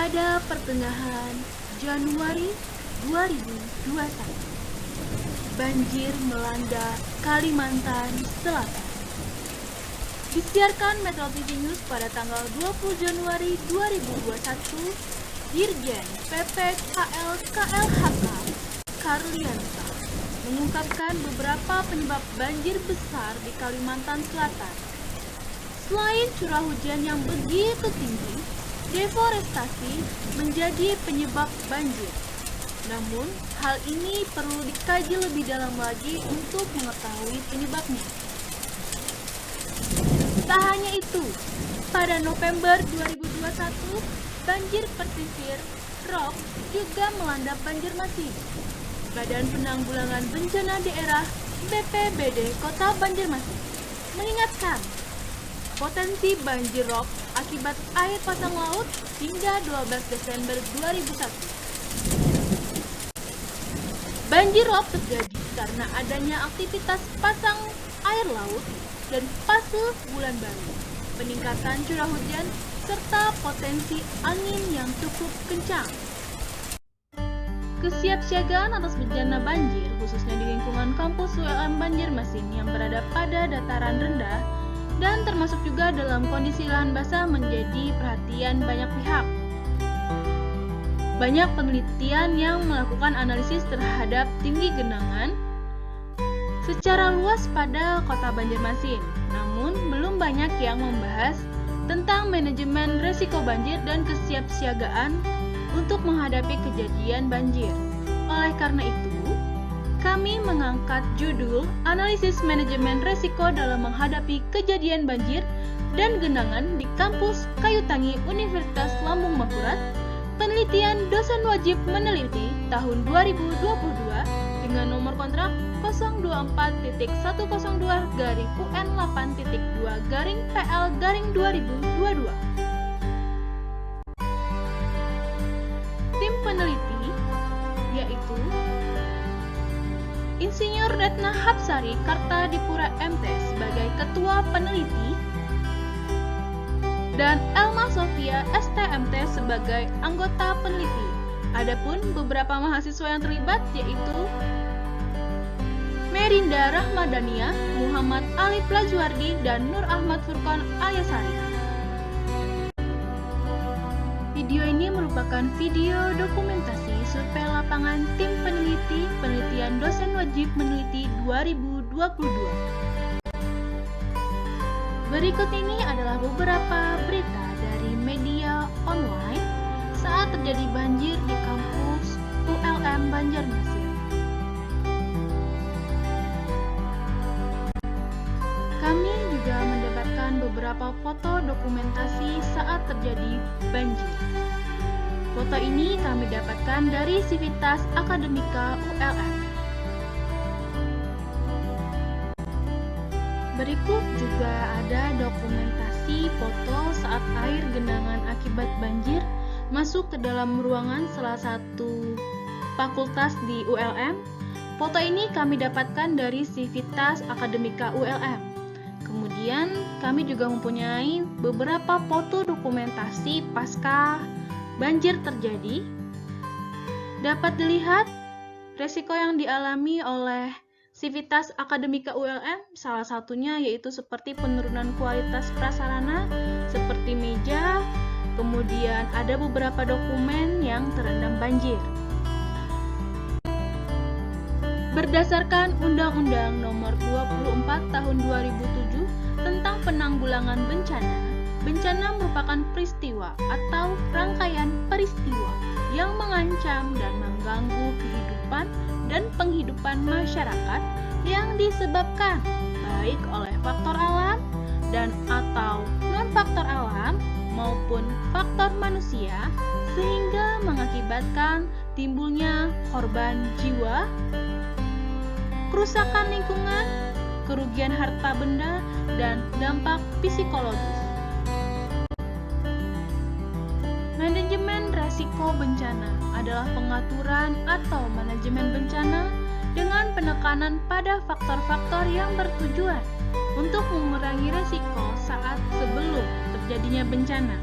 pada pertengahan Januari 2021. Banjir melanda Kalimantan Selatan. Disiarkan Metro TV News pada tanggal 20 Januari 2021, Dirjen PPKL KLHK Karlianta mengungkapkan beberapa penyebab banjir besar di Kalimantan Selatan. Selain curah hujan yang begitu tinggi, deforestasi menjadi penyebab banjir. Namun, hal ini perlu dikaji lebih dalam lagi untuk mengetahui penyebabnya. Tak hanya itu, pada November 2021, banjir pesisir Rob juga melanda Banjarmasin. Badan Penanggulangan Bencana Daerah BPBD Kota Banjarmasin mengingatkan potensi banjir rob akibat air pasang laut hingga 12 Desember 2001. Banjir rob terjadi karena adanya aktivitas pasang air laut dan fase bulan baru, peningkatan curah hujan, serta potensi angin yang cukup kencang. Kesiapsiagaan atas bencana banjir, khususnya di lingkungan kampus ULM Banjarmasin yang berada pada dataran rendah dan termasuk juga dalam kondisi lahan basah, menjadi perhatian banyak pihak. Banyak penelitian yang melakukan analisis terhadap tinggi genangan secara luas pada kota Banjarmasin, namun belum banyak yang membahas tentang manajemen risiko banjir dan kesiapsiagaan untuk menghadapi kejadian banjir. Oleh karena itu, kami mengangkat judul Analisis Manajemen Risiko dalam Menghadapi Kejadian Banjir dan Genangan di Kampus Kayutangi Universitas Lambung Mangkurat, penelitian dosen wajib meneliti tahun 2022 dengan nomor kontrak 024.102/UN8.2/PL/2022. Tim peneliti yaitu Insinyur Retna Hapsari Kartadipura MT sebagai ketua peneliti dan Elma Sofia STMT sebagai anggota peneliti. Adapun beberapa mahasiswa yang terlibat yaitu Merinda Rahmadania, Muhammad Alif Lajuardi, dan Nur Ahmad Furqan Alyasari. Video ini merupakan video dokumentasi survei lapangan tim peneliti penelitian dosen wajib meneliti 2022. Berikut ini adalah beberapa berita dari media online saat terjadi banjir di kampus ULM Banjarmasin. Kami juga mendapatkan beberapa foto dokumentasi saat terjadi banjir. Foto ini kami dapatkan dari Sivitas Akademika ULM. Berikut juga ada dokumentasi foto saat air genangan akibat banjir masuk ke dalam ruangan salah satu fakultas di ULM. Foto ini kami dapatkan dari Sivitas Akademika ULM. Kemudian kami juga mempunyai beberapa foto dokumentasi pasca banjir terjadi. Dapat dilihat resiko yang dialami oleh Sivitas Akademika ULM, salah satunya yaitu seperti penurunan kualitas prasarana seperti meja, kemudian ada beberapa dokumen yang terendam banjir. Berdasarkan Undang-Undang Nomor 24 Tahun 2007 tentang Penanggulangan Bencana, bencana merupakan peristiwa atau rangkaian peristiwa yang mengancam dan mengganggu kehidupan dan penghidupan masyarakat yang disebabkan baik oleh faktor alam dan atau non-faktor alam maupun faktor manusia, sehingga mengakibatkan timbulnya korban jiwa, kerusakan lingkungan, kerugian harta benda, dan dampak psikologis. Manajemen resiko bencana adalah pengaturan atau manajemen bencana dengan penekanan pada faktor-faktor yang bertujuan untuk mengurangi resiko saat sebelum terjadinya bencana.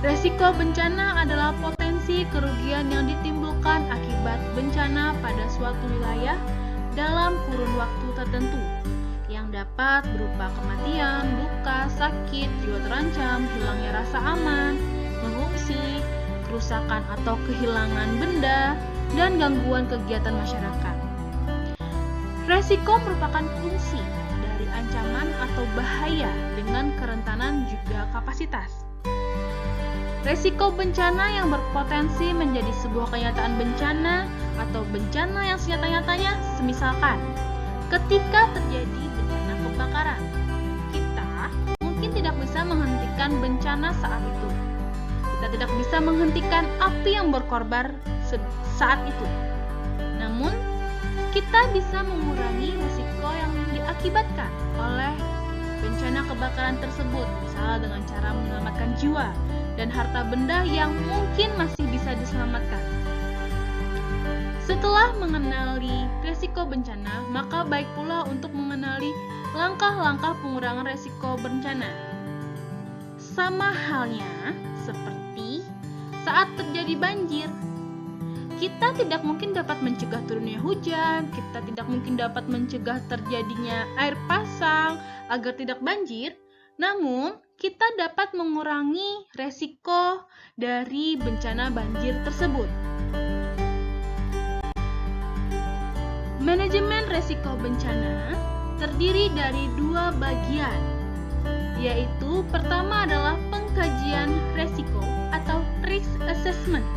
Resiko bencana adalah potensi kerugian yang ditimbulkan akibat bencana pada suatu wilayah dalam kurun waktu tertentu, yang dapat berupa kematian, luka, sakit, jiwa terancam, hilangnya rasa aman, mengungsi, kerusakan atau kehilangan benda, dan gangguan kegiatan masyarakat. Resiko merupakan fungsi dari ancaman atau bahaya dengan kerentanan juga kapasitas. Resiko bencana yang berpotensi menjadi sebuah kenyataan bencana atau bencana yang senyata-nyatanya, semisalkan ketika terjadi bencana kebakaran, kita mungkin tidak bisa menghentikan bencana saat itu. Kita tidak bisa menghentikan api yang berkorban saat itu. Namun, kita bisa mengurangi risiko yang diakibatkan oleh bencana kebakaran tersebut, misalnya dengan cara menyelamatkan jiwa dan harta benda yang mungkin masih bisa diselamatkan. Setelah mengenali risiko bencana, maka baik pula untuk mengenali langkah-langkah pengurangan risiko bencana. Sama halnya seperti saat terjadi banjir. Kita tidak mungkin dapat mencegah turunnya hujan, kita tidak mungkin dapat mencegah terjadinya air pasang agar tidak banjir, namun kita dapat mengurangi resiko dari bencana banjir tersebut. Manajemen resiko bencana terdiri dari dua bagian, yaitu pertama adalah pengkajian resiko atau risk assessment.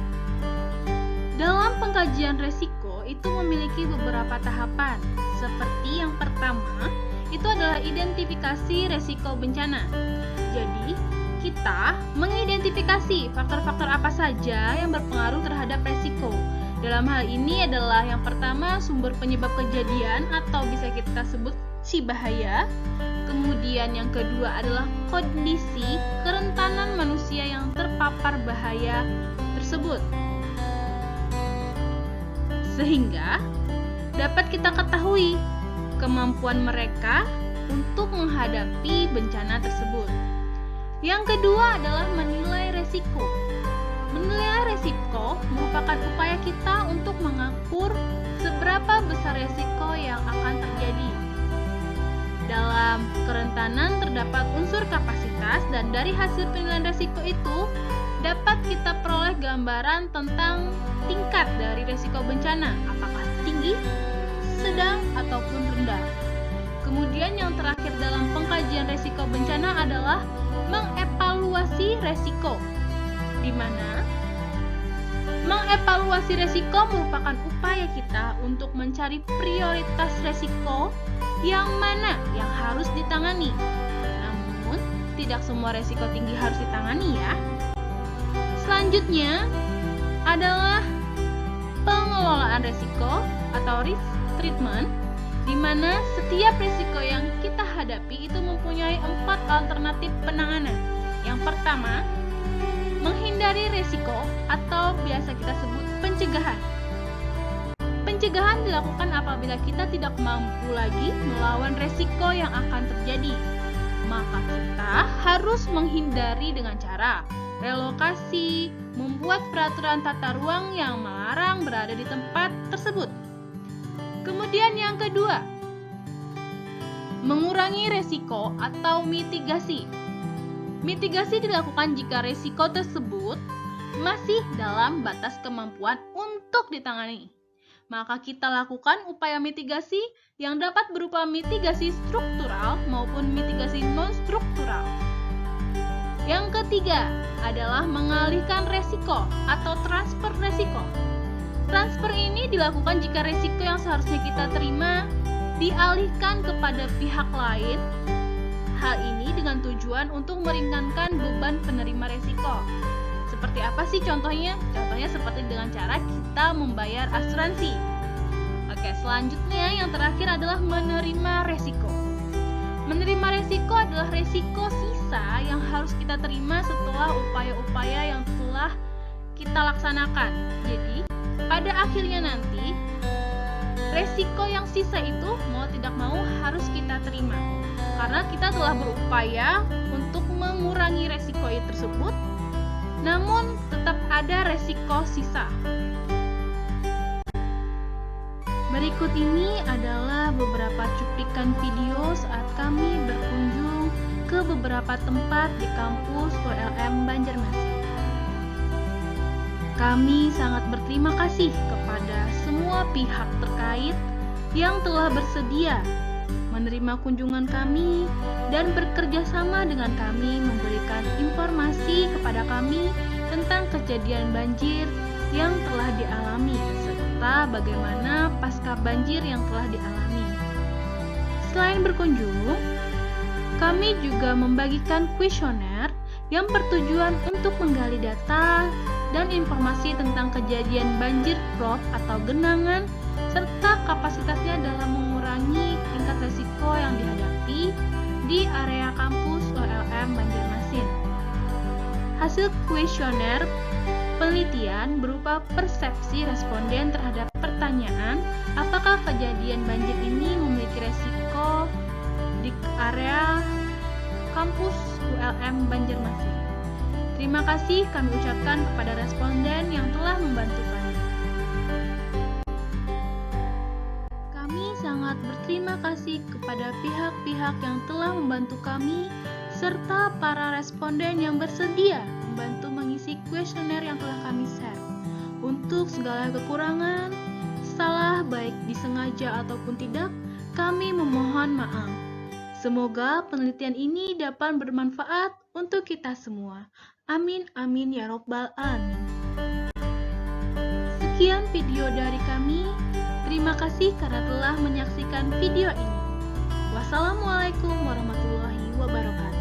Dalam pengkajian resiko itu memiliki beberapa tahapan, seperti yang pertama itu adalah identifikasi resiko bencana. Jadi, kita mengidentifikasi faktor-faktor apa saja yang berpengaruh terhadap resiko. Dalam hal ini adalah yang pertama sumber penyebab kejadian atau bisa kita sebut si bahaya. Kemudian yang kedua adalah kondisi kerentanan manusia yang terpapar bahaya tersebut. Sehingga dapat kita ketahui kemampuan mereka untuk menghadapi bencana tersebut. Yang kedua adalah menilai resiko. Menilai resiko merupakan upaya kita untuk mengukur seberapa besar resiko yang akan terjadi. Dalam kerentanan terdapat unsur kapasitas dan dari hasil penilaian resiko itu dapat kita peroleh gambaran tentang tingkat dari resiko bencana, apakah tinggi, sedang, ataupun rendah. Kemudian yang terakhir dalam pengkajian resiko bencana adalah mengevaluasi resiko, di mana mengevaluasi resiko merupakan upaya kita untuk mencari prioritas resiko yang mana yang harus ditangani. Namun, tidak semua resiko tinggi harus ditangani ya. Selanjutnya adalah pengelolaan resiko atau risk treatment, di mana setiap risiko yang kita hadapi itu mempunyai 4 alternatif penanganan. Yang pertama, menghindari risiko atau biasa kita sebut pencegahan. Pencegahan dilakukan apabila kita tidak mampu lagi melawan risiko yang akan terjadi. Maka kita harus menghindari dengan cara relokasi, membuat peraturan tata ruang yang melarang berada di tempat tersebut. Kemudian yang kedua, mengurangi resiko atau mitigasi. Mitigasi dilakukan jika resiko tersebut masih dalam batas kemampuan untuk ditangani. Maka kita lakukan upaya mitigasi yang dapat berupa mitigasi struktural maupun mitigasi non-struktural. Yang ketiga adalah mengalihkan resiko atau transfer resiko. Transfer ini dilakukan jika resiko yang seharusnya kita terima dialihkan kepada pihak lain. Hal ini dengan tujuan untuk meringankan beban penerima resiko. Seperti apa sih contohnya? Contohnya seperti dengan cara kita membayar asuransi. Oke, selanjutnya yang terakhir adalah menerima resiko. Menerima resiko adalah resiko sisa yang harus kita terima setelah upaya-upaya yang telah kita laksanakan. Jadi, pada akhirnya nanti, resiko yang sisa itu mau tidak mau harus kita terima. Karena kita telah berupaya untuk mengurangi resiko tersebut namun tetap ada resiko sisa. Berikut ini adalah beberapa cuplikan video saat kami berkunjung ke beberapa tempat di kampus ULM Banjarmasin. Kami sangat berterima kasih kepada semua pihak terkait yang telah bersedia menerima kunjungan kami dan bekerja sama dengan kami memberikan informasi kepada kami tentang kejadian banjir yang telah dialami serta bagaimana pasca banjir yang telah dialami. Selain berkunjung, kami juga membagikan kuesioner yang bertujuan untuk menggali data dan informasi tentang kejadian banjir rob atau genangan serta kapasitasnya dalam mengurangi tingkat resiko yang dihadapi di area kampus ULM Banjarmasin. Hasil kuesioner penelitian berupa persepsi responden terhadap pertanyaan apakah kejadian banjir ini memiliki resiko di area kampus ULM Banjarmasin. Terima kasih kami ucapkan kepada responden yang telah membantu kami. Kami sangat berterima kasih kepada pihak-pihak yang telah membantu kami serta para responden yang bersedia membantu mengisi kuesioner yang telah kami share. Untuk segala kekurangan, salah baik disengaja ataupun tidak, kami memohon maaf. Semoga penelitian ini dapat bermanfaat untuk kita semua. Amin, amin ya robbal alamin. Sekian video dari kami. Terima kasih karena telah menyaksikan video ini. Wassalamualaikum warahmatullahi wabarakatuh.